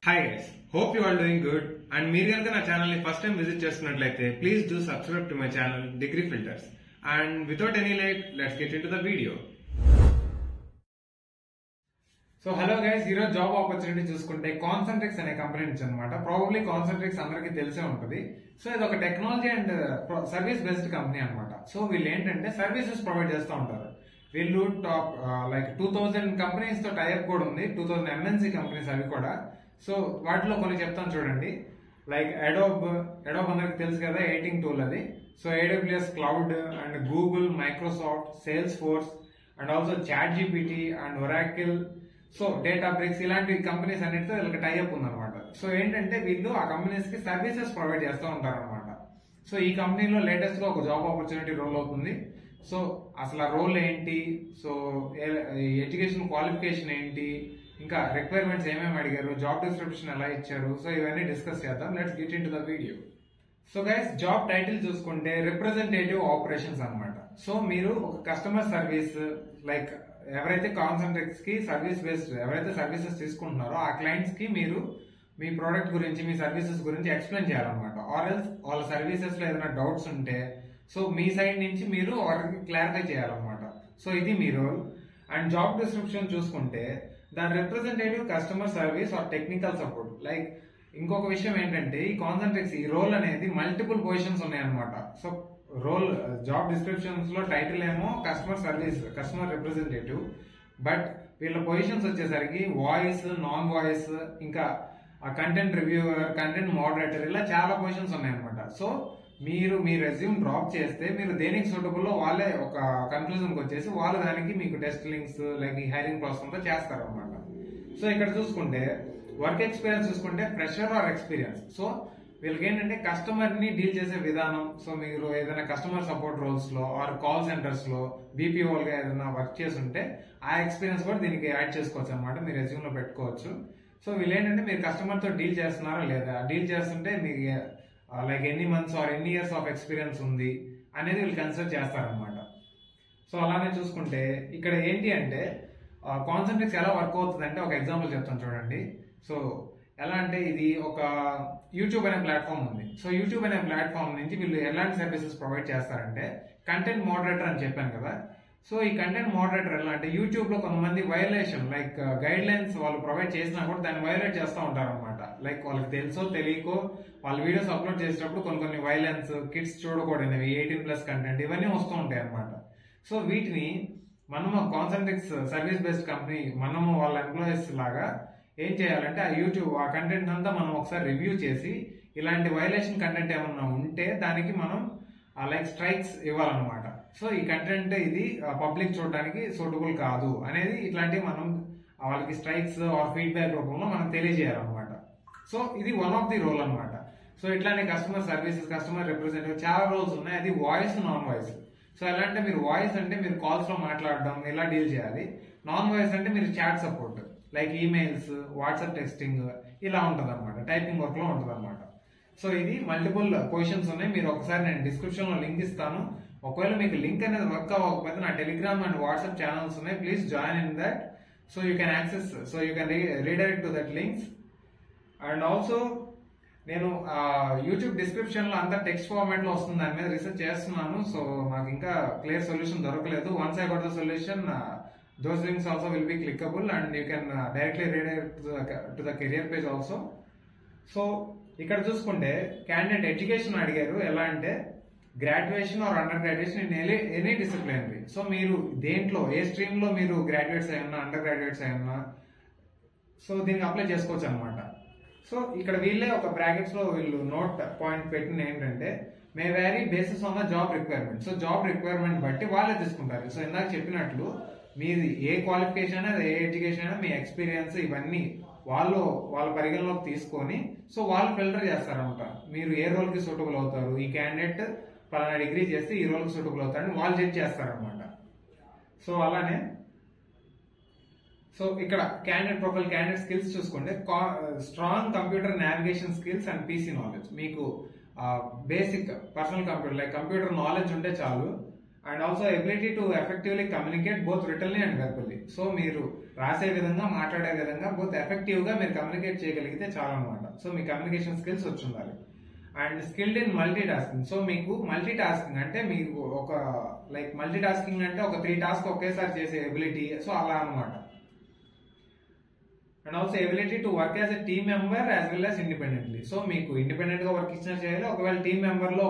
Hi guys, hope you are doing good and మీరు కనుక నా ఛానల్ ని ఫస్ట్ టైం విజిట్ చేస్తున్నట్లయితే please do subscribe to my channel degree filters and without any late let's get into the video. So hello guys, ఈరోజు job opportunity చూసుకుంటే కాన్సంట్రిక్స్ అనే company నుంచి అనమాట. ప్రాబబ్లీ కాన్సంట్రిక్స్ అందరికీ తెలిసే ఉంటుంది. సో ఇది ఒక technology and service based company అనమాట. సో వీళ్ళు ఏంటంటే సర్వీసెస్ ప్రొవైడ్ చేస్తూ ఉంటారు. వీళ్ళు టాప్ లైక్ 2000 కంపెనీస్ తో టైప్ కూడా ఉంది, 2000 ఎంఎన్సీ కంపెనీస్ అవి కూడా. సో వాటిలో కొన్ని చెప్తాను చూడండి. లైక్ అడోబ్ అందరికి తెలుసు కదా, ఎడిటింగ్ టూల్ అది. So AWS cloud and Google, Microsoft, Salesforce and also ChatGPT and Oracle, so Databricks, ఇలాంటి కంపెనీస్ అన్నిటితో వీళ్ళకి టైఅప్ ఉందన్నమాట. సో ఏంటంటే వీళ్ళు ఆ కంపెనీస్ కి సర్వీసెస్ ప్రొవైడ్ చేస్తూ ఉంటారు అనమాట. సో ఈ కంపెనీలో లేటెస్ట్ గా ఒక జాబ్ ఆపర్చునిటీ రోల్ అవుతుంది. సో అసలు ఆ రోల్ ఏంటి, సో ఎడ్యుకేషన్ క్వాలిఫికేషన్ ఏంటి, ఇంకా రిక్వైర్మెంట్స్ ఏమేమి అడిగారు, జాబ్ డిస్క్రిప్షన్ ఎలా ఇచ్చారు, సో ఇవన్నీ డిస్కస్ చేద్దాం. Let's get into the video. So guys, job title చూసుకుంటే రిప్రజెంటేటివ్ ఆపరేషన్స్ అన్నమాట. సో మీరు ఒక కస్టమర్ సర్వీస్, లైక్ ఎవరైతే కాన్సంట్రిక్స్ కి సర్వీస్ బేస్డ్ ఎవరైతే సర్వీసెస్ తీసుకుంటున్నారో ఆ క్లయింట్స్ కి మీరు మీ ప్రోడక్ట్ గురించి, మీ సర్వీసెస్ గురించి ఎక్స్ప్లెయిన్ చేయాలన్నమాట. ఆర్ ఎల్స్ వాళ్ళ సర్వీసెస్ లో ఏదైనా డౌట్స్ ఉంటే సో మీ సైడ్ నుంచి మీరు వాళ్ళకి క్లారిఫై చేయాలన్నమాట. సో ఇది మీ రోల్. అండ్ జాబ్ డిస్క్రిప్షన్ చూసుకుంటే దాని representative customer service or technical support. Like ఇంకొక విషయం ఏంటంటే ఈ కాన్సంట్రిక్స్ ఈ రోల్ అనేది మల్టిపుల్ పొజిషన్స్ ఉన్నాయన్నమాట. సో రోల్ జాబ్ డిస్క్రిప్షన్స్ లో టైటిల్ ఏమో customer service, customer representative, but వీళ్ళ పొజిషన్స్ వచ్చేసరికి వాయిస్, నాన్ వాయిస్, ఇంకా కంటెంట్ రివ్యూవర్, కంటెంట్ మోడరేటర్, ఇలా చాలా పొజిషన్స్ ఉన్నాయన్నమాట. సో మీరు మీ రెజ్యూమ్ డ్రాప్ చేస్తే మీరు దేనికి సూటబుల్ వాళ్ళే ఒక కన్క్లూజన్కి వచ్చేసి వాళ్ళు దానికి మీకు టెస్ట్ లింక్స్ లైక్ ఈ హైరింగ్ ప్రాసెస్ అంతా చేస్తారన్నమాట. సో ఇక్కడ చూసుకుంటే వర్క్ ఎక్స్పీరియన్స్ చూసుకుంటే ఫ్రెషర్ ఆర్ ఎక్స్పీరియన్స్. సో వీళ్ళకి ఏంటంటే కస్టమర్ ని డీల్ చేసే విధానం. సో మీరు ఏదైనా కస్టమర్ సపోర్ట్ రోల్స్ లో ఆర్ కాల్ సెంటర్స్ లో బీపీఓల్ గా ఏదైనా వర్క్ చేసి ఉంటే ఆ ఎక్స్పీరియన్స్ కూడా దీనికి యాడ్ చేసుకోవచ్చు అనమాట, మీరు రెజ్యూమ్ లో పెట్టుకోవచ్చు. సో వీళ్ళు ఏంటంటే మీరు కస్టమర్ తో డీల్ చేస్తున్నారా లేదా, డీల్ చేస్తుంటే మీకు లైక్ ఎన్ని మంత్స్ ఆర్ ఎన్ని ఇయర్స్ ఆఫ్ ఎక్స్పీరియన్స్ ఉంది అనేది వీళ్ళు కన్సిడర్ చేస్తారనమాట. సో అలానే చూసుకుంటే ఇక్కడ ఏంటి అంటే కాన్సంట్రిక్స్ ఎలా వర్క్ అవుతుంది అంటే ఒక ఎగ్జాంపుల్ చెప్తాను చూడండి. సో ఎలా అంటే ఇది ఒక యూట్యూబ్ అనే ప్లాట్ఫామ్ ఉంది. సో యూట్యూబ్ అనే ప్లాట్ఫామ్ నుంచి వీళ్ళు ఎలాంటి సర్వీసెస్ ప్రొవైడ్ చేస్తారంటే కంటెంట్ మోడరేటర్ అని చెప్పాను కదా. సో ఈ కంటెంట్ మోడరేటర్ ఎలా అంటే యూట్యూబ్ లో కొంతమంది వైలేషన్ లైక్ గైడ్ లైన్స్ వాళ్ళు ప్రొవైడ్ చేసినా కూడా దాన్ని వైలేట్ చేస్తూ ఉంటారు అనమాట. లైక్ వాళ్ళకి తెలుసో తెలియకో వాళ్ళ వీడియోస్ అప్లోడ్ చేసేటప్పుడు కొన్ని వైలెన్స్, కిడ్స్ చూడకూడనివి, 18+ కంటెంట్, ఇవన్నీ వస్తూ ఉంటాయి అనమాట. సో వీటిని మనము కాన్సంట్రిక్స్ సర్వీస్ బేస్డ్ కంపెనీ, మనము వాళ్ళ ఎంప్లాయీస్ లాగా ఏం చేయాలంటే ఆ యూట్యూబ్ ఆ కంటెంట్ అంతా మనం ఒకసారి రివ్యూ చేసి ఇలాంటి వైలేషన్ కంటెంట్ ఏమన్నా ఉంటే దానికి మనం లైక్ స్ట్రైక్స్ ఇవ్వాలన్నమాట. సో ఈ కంటెంట్ ఇది పబ్లిక్ చూడడానికి సూటబుల్ కాదు అనేది ఇట్లాంటివి మనం వాళ్ళకి స్ట్రైక్స్ ఆర్ ఫీడ్బ్యాక్ రూపంలో మనం తెలియజేయాలన్నమాట. సో ఇది వన్ ఆఫ్ ది రోల్ అనమాట. సో ఇట్లానే కస్టమర్ సర్వీసెస్, కస్టమర్ రిప్రజెంటేటివ్ చాలా రోల్స్ ఉన్నాయి. అది వాయిస్, నాన్ వాయిస్. సో ఎలా అంటే మీరు వాయిస్ అంటే మీరు కాల్స్ లో మాట్లాడడం ఇలా డీల్ చేయాలి. నాన్ వాయిస్ అంటే మీరు chat support like emails, WhatsApp texting ఇలా ఉంటుంది అనమాట, టైపింగ్ వర్క్ లో ఉంటుంది అనమాట. సో ఇది మల్టిపుల్ పొజిషన్స్ ఉన్నాయి. మీరు ఒకసారి నేను డిస్క్రిప్షన్ లో లింక్ ఇస్తాను. ఒకవేళ మీకు లింక్ అనేది వర్క్ అవ్వకపోతే నా టెలిగ్రామ్ అండ్ వాట్సాప్ ఛానల్స్ ఉన్నాయి, please join in that. So you can access, so you can redirect to that links. And also నేను యూట్యూబ్ డిస్క్రిప్షన్ లో అంతా టెక్స్ట్ ఫార్మాట్ లో వస్తుంది, దాని మీద రీసెర్చ్ చేస్తున్నాను. సో నాకు ఇంకా క్లియర్ సొల్యూషన్ దొరకలేదు. Once I got the solution, those links also will be clickable and you can directly redirect to the career page also. So ఇక్కడ చూసుకుంటే క్యాండిడేట్ ఎడ్యుకేషన్ అడిగారు. ఎలా అంటే graduation are under graduation in any disciplinary. So మీరు దేంట్లో ఏ stream లో మీరు graduates అయ్యన్నా, under graduates అయ్యన్నా, so దీనికి అప్లై చేసుకోవచ్చు అనమాట. సో ఇక్కడ వీళ్ళే ఒక బ్రాకెట్స్ లో వీళ్ళు నోట్ పాయింట్ పెట్టిన ఏంటంటే may vary basis on the job requirement. So job requirement బట్టి వాళ్ళే తీసుకుంటారు. సో ఇందాక చెప్పినట్లు మీది ఏ క్వాలిఫికేషన్ అయినా, ఏ ఎడ్యుకేషన్ అయినా, మీ ఎక్స్పీరియన్స్ ఇవన్నీ వాళ్ళ పరిగణలోకి తీసుకొని సో వాళ్ళు ఫిల్టర్ చేస్తారనమాట. మీరు ఏ రోల్ కి సూటబుల్ అవుతారు, ఈ క్యాండిడేట్ పలానా డిగ్రీ చేస్తే ఈ రోల్ కి సూటబుల్ అవుతారని వాళ్ళు జడ్జ్ చేస్తారనమాట. సో అలానే సో ఇక్కడ క్యాండిడేట్ ప్రొఫైల్, క్యాండిడేట్ స్కిల్స్ చూసుకుంటే strong computer navigation skills and PC knowledge. మీకు basic personal computer like computer knowledge ఉంటే చాలు. And also ability to effectively communicate both written and verbally. So మీరు రాసే విధంగా మాట్లాడే విధంగా బోత్ ఎఫెక్టివ్ గా మీరు కమ్యూనికేట్ చేయగలిగితే చాలా అనమాట. సో మీ కమ్యూనికేషన్ స్కిల్స్ వచ్చి ఉండాలి. And skilled in multi tasking. So మీకు మల్టీ టాస్కింగ్ అంటే మీకు ఒక లైక్ మల్టీ టాస్కింగ్ అంటే ఒక 3 టాస్క్ ఒకేసారి చేసే ఎబిలిటీ. సో అలా అనమాట. And also ability to work as a team member as well as independently. So మీకు ఇండిపెండెంట్ గా వర్క్ ఇచ్చినా చేయాలి. ఒకవేళ టీమ్ మెంబర్ లో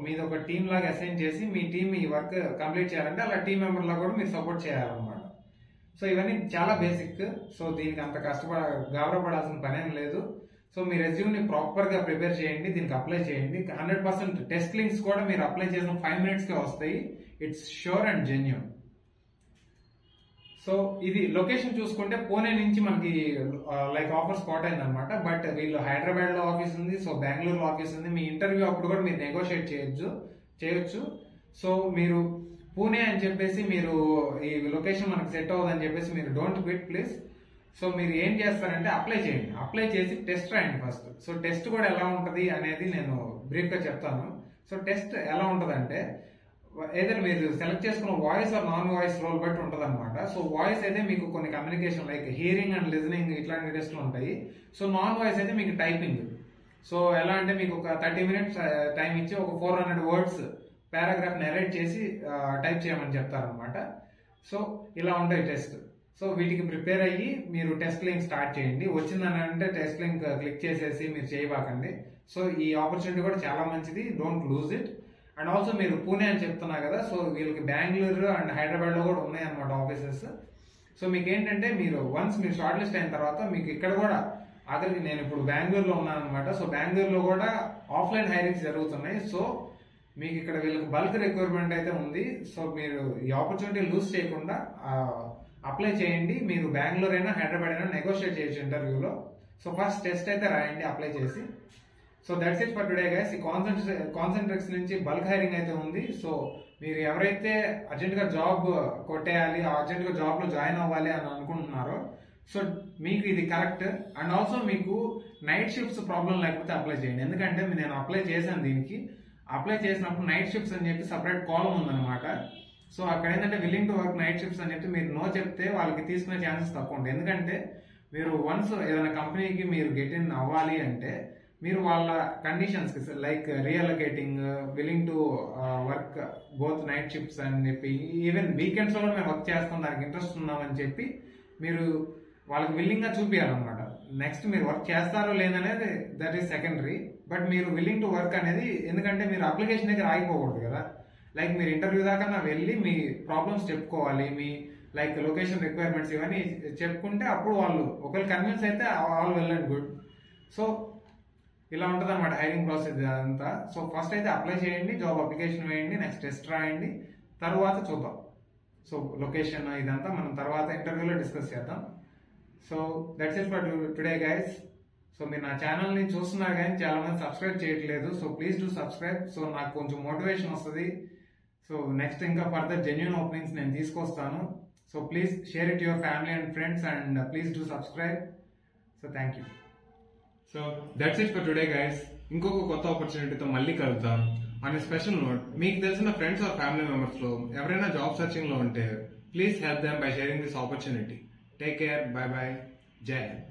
మీద ఒక టీమ్ లాగా అసైన్ చేసి మీ టీమ్ ఈ వర్క్ కంప్లీట్ చేయాలంటే అలా టీమ్ మెంబర్ లా కూడా మీరు సపోర్ట్ చేయాలన్నమాట. సో ఇవన్నీ చాలా బేసిక్. సో దీనికి అంత గాబరపడాల్సిన పనేం లేదు. సో మీ రెజ్యూమ్ ని ప్రాపర్ గా ప్రిపేర్ చేయండి, దీనికి అప్లై చేయండి. 100% టెస్ట్ లింక్స్ కూడా మీరు అప్లై చేసిన 5 minutes కే వస్తాయి. It's sure and genuine. So ఇది లొకేషన్ చూసుకుంటే పూణే నుంచి మనకి లైక్ ఆఫర్ స్పాట్ అయింది అనమాట. బట్ వీళ్ళు హైదరాబాద్ లో ఆఫీస్ ఉంది, సో బెంగళూరులో ఆఫీస్ ఉంది. మీ ఇంటర్వ్యూ అప్పుడు కూడా మీరు నెగోషియేట్ చేయొచ్చు. సో మీరు పూణే అని చెప్పేసి మీరు ఈ లొకేషన్ మనకి సెట్ అవ్వదని చెప్పేసి మీరు డోంట్ క్విట్ ప్లీజ్. సో మీరు ఏం చేస్తారంటే అప్లై చేయండి. అప్లై చేసి టెస్ట్ రాయండి ఫస్ట్. సో టెస్ట్ కూడా ఎలా ఉంటది అనేది నేను బ్రీఫ్ గా చెప్తాను. సో టెస్ట్ ఎలా ఉంటది అంటే ఏదైనా మీరు సెలెక్ట్ చేసుకున్న voice or non voice role బట్టి ఉంటది అనమాట. సో వాయిస్ అయితే మీకు కొన్ని communication like hearing and listening ఇట్లాంటి టెస్ట్లు ఉంటాయి. సో నాన్ వాయిస్ అయితే మీకు టైపింగ్. సో ఎలా అంటే మీకు ఒక 30 minutes టైం ఇచ్చి ఒక 400 words పారాగ్రాఫ్ నెరేట్ చేసి టైప్ చేయమని చెప్తారనమాట. సో ఇలా ఉంటాయి టెస్ట్. సో వీటికి ప్రిపేర్ అయ్యి మీరు టెస్ట్ లింక్ స్టార్ట్ చేయండి. వచ్చిందని అంటే టెస్ట్ లింక్ క్లిక్ చేసేసి మీరు చేయబాకండి. సో ఈ ఆపర్చునిటీ కూడా చాలా మంచిది, don't lose it. And also మీరు పూణే అని చెప్తున్నా కదా, సో వీళ్ళకి బెంగళూరు అండ్ హైదరాబాద్ లో కూడా ఉన్నాయన్నమాట ఆఫీసెస్. సో మీకు ఏంటంటే మీరు షార్ట్ లిస్ట్ అయిన తర్వాత మీకు ఇక్కడ కూడా ఆఖరికి నేను ఇప్పుడు బెంగళూరులో ఉన్నాను అనమాట. సో బెంగళూరులో కూడా ఆఫ్లైన్ హైరింగ్స్ జరుగుతున్నాయి. సో మీకు ఇక్కడ వీళ్ళకి బల్క్ రిక్వైర్మెంట్ అయితే ఉంది. సో మీరు ఈ ఆపర్చునిటీ లూజ్ చేయకుండా అప్లై చేయండి. మీరు బెంగళూరు అయినా హైదరాబాద్ అయినా నెగోషియేట్ చేయొచ్చు ఇంటర్వ్యూలో. సో ఫస్ట్ టెస్ట్ అయితే రాయండి అప్లై చేసి. So that's it for today guys. ఈ కాన్సెంట్రిక్స్ నుంచి బల్క్ హైరింగ్ అయితే ఉంది. సో మీరు ఎవరైతే అర్జెంట్ గా జాబ్ కొట్టేయాలి, అర్జెంట్ గా జాబ్ లో జాయిన్ అవ్వాలి అని అనుకుంటున్నారో సో మీకు ఇది కరెక్ట్. అండ్ ఆల్సో మీకు నైట్ షిఫ్ట్స్ ప్రాబ్లం లేకపోతే అప్లై చేయండి. ఎందుకంటే నేను అప్లై చేశాను దీనికి. అప్లై చేసినప్పుడు నైట్ షిఫ్ట్స్ అని చెప్పి సపరేట్ కాలం ఉందన్నమాట. సో అక్కడ ఏంటంటే willing to work night shifts అని చెప్పి మీరు నో చెప్తే వాళ్ళకి తీసుకునే ఛాన్సెస్ తక్కువ ఉంటాయి. ఎందుకంటే మీరు వన్స్ ఏదైనా కంపెనీకి మీరు గెట్ ఇన్ అవ్వాలి అంటే మీరు వాళ్ళ conditions like reallocating, willing to work both night shifts అని చెప్పి ఈవెన్ వీకెండ్స్ లో మేము వర్క్ చేస్తాం, దానికి ఇంట్రెస్ట్ ఉన్నామని చెప్పి మీరు వాళ్ళకి విల్లింగ్ గా చూపించాలన్నమాట. నెక్స్ట్ మీరు వర్క్ చేస్తారో లేదనేది దట్ ఈస్ సెకండరీ. బట్ మీరు విల్లింగ్ టు వర్క్ అనేది, ఎందుకంటే మీరు అప్లికేషన్ దగ్గర ఆగిపోకూడదు కదా. లైక్ మీరు ఇంటర్వ్యూ దాకా వెళ్ళి మీ ప్రాబ్లమ్స్ చెప్పుకోవాలి, మీ లైక్ లొకేషన్ రిక్వైర్మెంట్స్ ఇవన్నీ చెప్పుకుంటే అప్పుడు వాళ్ళు ఒకవేళ కన్విన్స్ అయితే all well and good. So ఇలా ఉంటుంది అనమాట హైరింగ్ ప్రాసెస్ అంతా. సో ఫస్ట్ అయితే అప్లై చేయండి, జాబ్ అప్లికేషన్ వేయండి, నెక్స్ట్ టెస్ట్ రాయండి, తర్వాత చూద్దాం. సో లొకేషన్ ఇదంతా మనం తర్వాత ఇంటర్వ్యూలో డిస్కస్ చేద్దాం. So that's it for today guys. So మీరు నా ఛానల్ ని చూస్తున్నారు కానీ చాలా మంది సబ్స్క్రైబ్ చేయట్లేదు. So please do subscribe. So నాకు కొంచెం మోటివేషన్ వస్తుంది. సో నెక్స్ట్ ఇంకా ఫర్దర్ జెన్యూన్ ఓపెనింగ్స్ నేను తీసుకొస్తాను. So please share it your family and friends and please do subscribe. So thank you. So that's it for today guys. ఇంకొక కొత్త ఆపర్చునిటీతో మళ్ళీ కలుద్దాం. ఆన్ ఎ స్పెషల్ నోట్, మీకు తెలిసిన ఫ్రెండ్స్ ఆర్ ఫ్యామిలీ మెంబర్స్ లో ఎవరైనా జాబ్ సర్చింగ్ లో ఉంటే please help them by sharing this opportunity. Take care, by by, జై హింద్.